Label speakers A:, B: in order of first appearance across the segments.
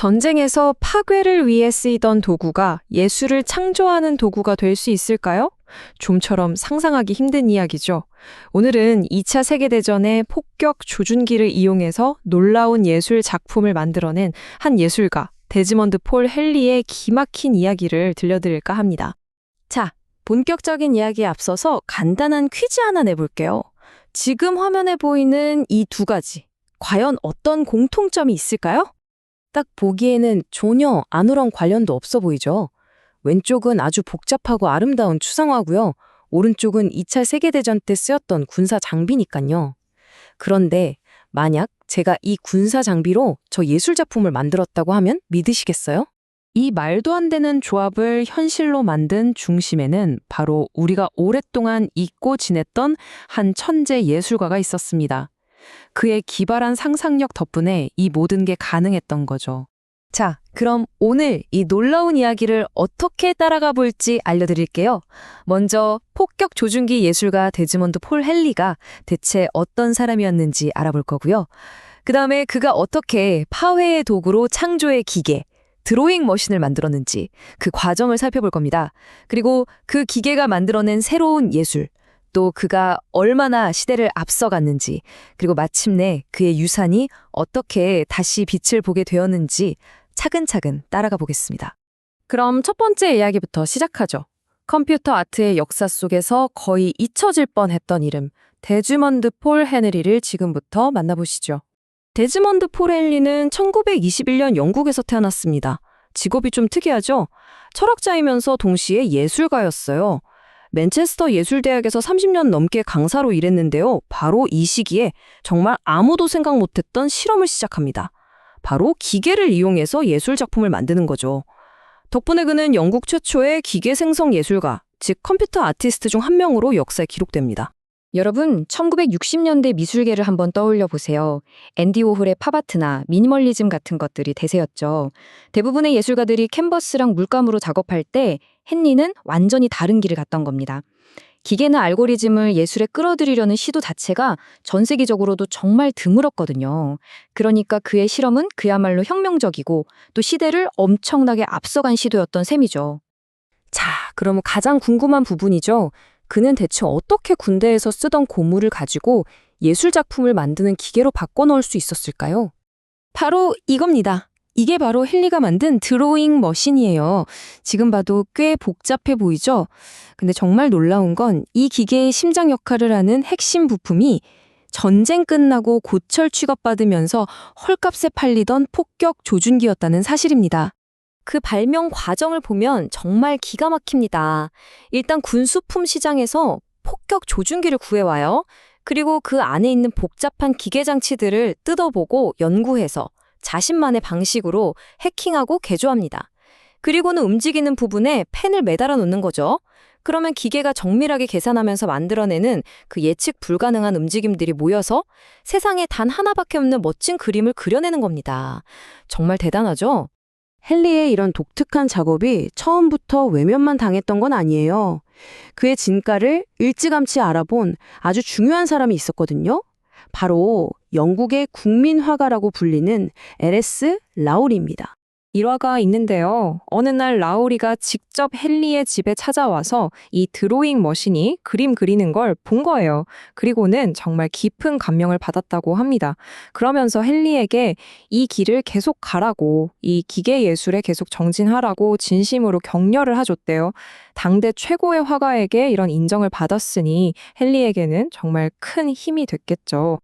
A: 전쟁에서 파괴를 위해 쓰이던 도구가 예술을 창조하는 도구가 될 수 있을까요? 좀처럼 상상하기 힘든 이야기죠. 오늘은 2차 세계대전의 폭격 조준기를 이용해서 놀라운 예술 작품을 만들어낸 한 예술가, 데즈먼드 폴 헨리의 기막힌 이야기를 들려드릴까 합니다. 자, 본격적인 이야기에 앞서서 간단한 퀴즈 하나 내볼게요. 지금 화면에 보이는 이 두 가지, 과연 어떤 공통점이 있을까요? 딱 보기에는 전혀 아무런 관련도 없어 보이죠? 왼쪽은 아주 복잡하고 아름다운 추상화고요. 오른쪽은 2차 세계대전 때 쓰였던 군사 장비니까요. 그런데 만약 제가 이 군사 장비로 저 예술 작품을 만들었다고 하면 믿으시겠어요? 이 말도 안 되는 조합을 현실로 만든 중심에는 바로 우리가 오랫동안 잊고 지냈던 한 천재 예술가가 있었습니다. 그의 기발한 상상력 덕분에 이 모든 게 가능했던 거죠. 자, 그럼 오늘 이 놀라운 이야기를 어떻게 따라가 볼지 알려드릴게요. 먼저 폭격 조준기 예술가 데즈먼드 폴 헨리가 대체 어떤 사람이었는지 알아볼 거고요. 그 다음에 그가 어떻게 파회의 도구로 창조의 기계, 드로잉 머신을 만들었는지 그 과정을 살펴볼 겁니다. 그리고 그 기계가 만들어낸 새로운 예술, 또 그가 얼마나 시대를 앞서갔는지, 그리고 마침내 그의 유산이 어떻게 다시 빛을 보게 되었는지 차근차근 따라가 보겠습니다. 그럼 첫 번째 이야기부터 시작하죠. 컴퓨터 아트의 역사 속에서 거의 잊혀질 뻔했던 이름, 데즈먼드 폴 헨리를 지금부터 만나보시죠. 데즈먼드 폴 헨리는 1921년 영국에서 태어났습니다. 직업이 좀 특이하죠? 철학자이면서 동시에 예술가였어요. 맨체스터 예술대학에서 30년 넘게 강사로 일했는데요. 바로 이 시기에 정말 아무도 생각 못했던 실험을 시작합니다. 바로 기계를 이용해서 예술 작품을 만드는 거죠. 덕분에 그는 영국 최초의 기계 생성 예술가, 즉 컴퓨터 아티스트 중 한 명으로 역사에 기록됩니다.
B: 여러분, 1960년대 미술계를 한번 떠올려 보세요. 앤디 워홀의 팝아트나 미니멀리즘 같은 것들이 대세였죠. 대부분의 예술가들이 캔버스랑 물감으로 작업할 때 헨리는 완전히 다른 길을 갔던 겁니다. 기계나 알고리즘을 예술에 끌어들이려는 시도 자체가 전 세계적으로도 정말 드물었거든요. 그러니까 그의 실험은 그야말로 혁명적이고 또 시대를 엄청나게 앞서간 시도였던 셈이죠.
A: 자, 그럼 가장 궁금한 부분이죠. 그는 대체 어떻게 군대에서 쓰던 고무를 가지고 예술 작품을 만드는 기계로 바꿔놓을 수 있었을까요? 바로 이겁니다. 이게 바로 헨리가 만든 드로잉 머신이에요. 지금 봐도 꽤 복잡해 보이죠? 근데 정말 놀라운 건 이 기계의 심장 역할을 하는 핵심 부품이 전쟁 끝나고 고철 취급받으면서 헐값에 팔리던 폭격 조준기였다는 사실입니다. 그 발명 과정을 보면 정말 기가 막힙니다. 일단 군수품 시장에서 폭격 조준기를 구해와요. 그리고 그 안에 있는 복잡한 기계 장치들을 뜯어보고 연구해서 자신만의 방식으로 해킹하고 개조합니다. 그리고는 움직이는 부분에 펜을 매달아 놓는 거죠. 그러면 기계가 정밀하게 계산하면서 만들어내는 그 예측 불가능한 움직임들이 모여서 세상에 단 하나밖에 없는 멋진 그림을 그려내는 겁니다. 정말 대단하죠? 헨리의 이런 독특한 작업이 처음부터 외면만 당했던 건 아니에요. 그의 진가를 일찌감치 알아본 아주 중요한 사람이 있었거든요. 바로 영국의 국민화가라고 불리는 L.S. 라우리입니다. 일화가 있는데요. 어느 날 라우리가 직접 헨리의 집에 찾아와서 이 드로잉 머신이 그림 그리는 걸 본 거예요. 그리고는 정말 깊은 감명을 받았다고 합니다. 그러면서 헨리에게 이 길을 계속 가라고, 이 기계 예술에 계속 정진하라고 진심으로 격려를 해줬대요. 당대 최고의 화가에게 이런 인정을 받았으니 헨리에게는 정말 큰 힘이 됐겠죠.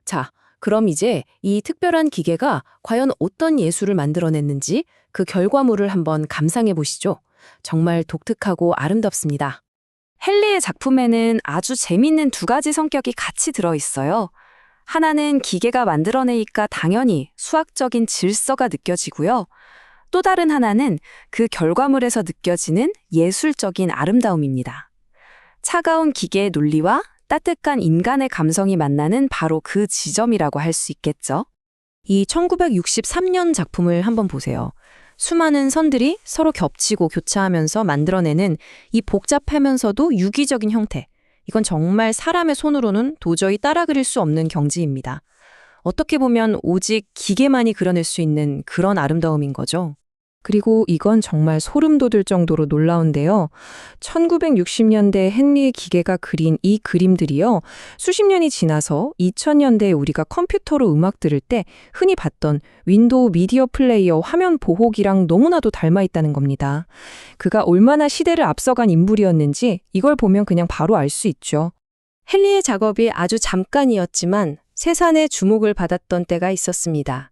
A: 자, 그럼 이제 이 특별한 기계가 과연 어떤 예술을 만들어냈는지 그 결과물을 한번 감상해 보시죠. 정말 독특하고 아름답습니다. 헨리의 작품에는 아주 재밌는 두 가지 성격이 같이 들어있어요. 하나는 기계가 만들어내니까 당연히 수학적인 질서가 느껴지고요. 또 다른 하나는 그 결과물에서 느껴지는 예술적인 아름다움입니다. 차가운 기계의 논리와 따뜻한 인간의 감성이 만나는 바로 그 지점이라고 할 수 있겠죠. 이 1963년 작품을 한번 보세요. 수많은 선들이 서로 겹치고 교차하면서 만들어내는 이 복잡하면서도 유기적인 형태. 이건 정말 사람의 손으로는 도저히 따라 그릴 수 없는 경지입니다. 어떻게 보면 오직 기계만이 그려낼 수 있는 그런 아름다움인 거죠.
C: 그리고 이건 정말 소름 돋을 정도로 놀라운데요. 1960년대 헨리의 기계가 그린 이 그림들이요. 수십 년이 지나서 2000년대에 우리가 컴퓨터로 음악 들을 때 흔히 봤던 윈도우 미디어 플레이어 화면 보호기랑 너무나도 닮아 있다는 겁니다. 그가 얼마나 시대를 앞서간 인물이었는지 이걸 보면 그냥 바로 알 수 있죠.
A: 헨리의 작업이 아주 잠깐이었지만 세상의 주목을 받았던 때가 있었습니다.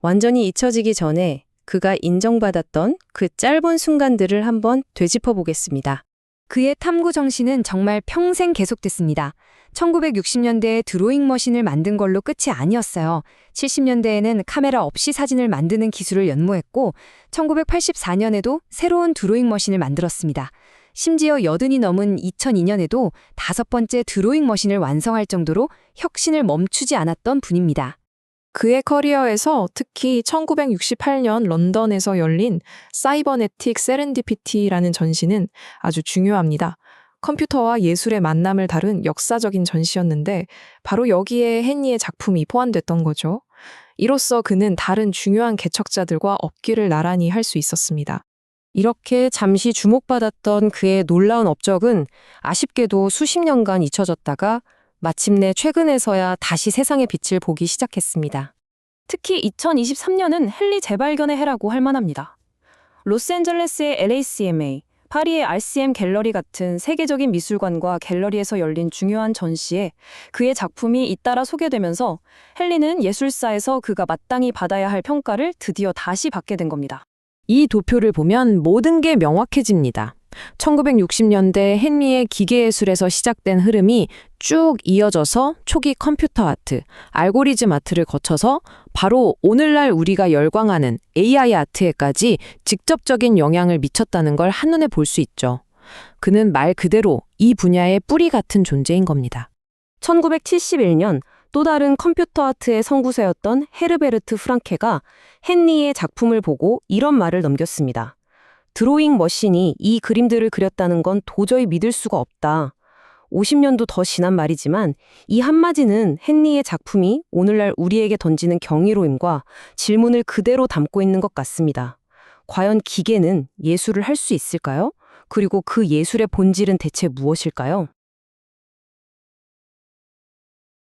A: 완전히 잊혀지기 전에 그가 인정받았던 그 짧은 순간들을 한번 되짚어 보겠습니다.
B: 그의 탐구 정신은 정말 평생 계속됐습니다. 1960년대에 드로잉 머신을 만든 걸로 끝이 아니었어요. 70년대에는 카메라 없이 사진을 만드는 기술을 연모했고 1984년에도 새로운 드로잉 머신을 만들었습니다. 심지어 80이 넘은 2002년에도 5번째 드로잉 머신을 완성할 정도로 혁신을 멈추지 않았던 분입니다.
C: 그의 커리어에서 특히 1968년 런던에서 열린 사이버네틱 세렌디피티라는 전시는 아주 중요합니다. 컴퓨터와 예술의 만남을 다룬 역사적인 전시였는데 바로 여기에 헨리의 작품이 포함됐던 거죠. 이로써 그는 다른 중요한 개척자들과 업기를 나란히 할 수 있었습니다.
A: 이렇게 잠시 주목받았던 그의 놀라운 업적은 아쉽게도 수십 년간 잊혀졌다가 마침내 최근에서야 다시 세상의 빛을 보기 시작했습니다.
D: 특히 2023년은 헨리 재발견의 해라고 할 만합니다. 로스앤젤레스의 LACMA, 파리의 RCM 갤러리 같은 세계적인 미술관과 갤러리에서 열린 중요한 전시에 그의 작품이 잇따라 소개되면서 헨리는 예술사에서 그가 마땅히 받아야 할 평가를 드디어 다시 받게 된 겁니다.
C: 이 도표를 보면 모든 게 명확해집니다. 1960년대 헨리의 기계예술에서 시작된 흐름이 쭉 이어져서 초기 컴퓨터 아트, 알고리즘 아트를 거쳐서 바로 오늘날 우리가 열광하는 AI 아트에까지 직접적인 영향을 미쳤다는 걸 한눈에 볼 수 있죠. 그는 말 그대로 이 분야의 뿌리 같은 존재인 겁니다.
A: 1971년 또 다른 컴퓨터 아트의 선구자였던 헤르베르트 프랑케가 헨리의 작품을 보고 이런 말을 남겼습니다. 드로잉 머신이 이 그림들을 그렸다는 건 도저히 믿을 수가 없다. 50년도 더 지난 말이지만 이 한마디는 헨리의 작품이 오늘날 우리에게 던지는 경이로움과 질문을 그대로 담고 있는 것 같습니다. 과연 기계는 예술을 할 수 있을까요? 그리고 그 예술의 본질은 대체 무엇일까요?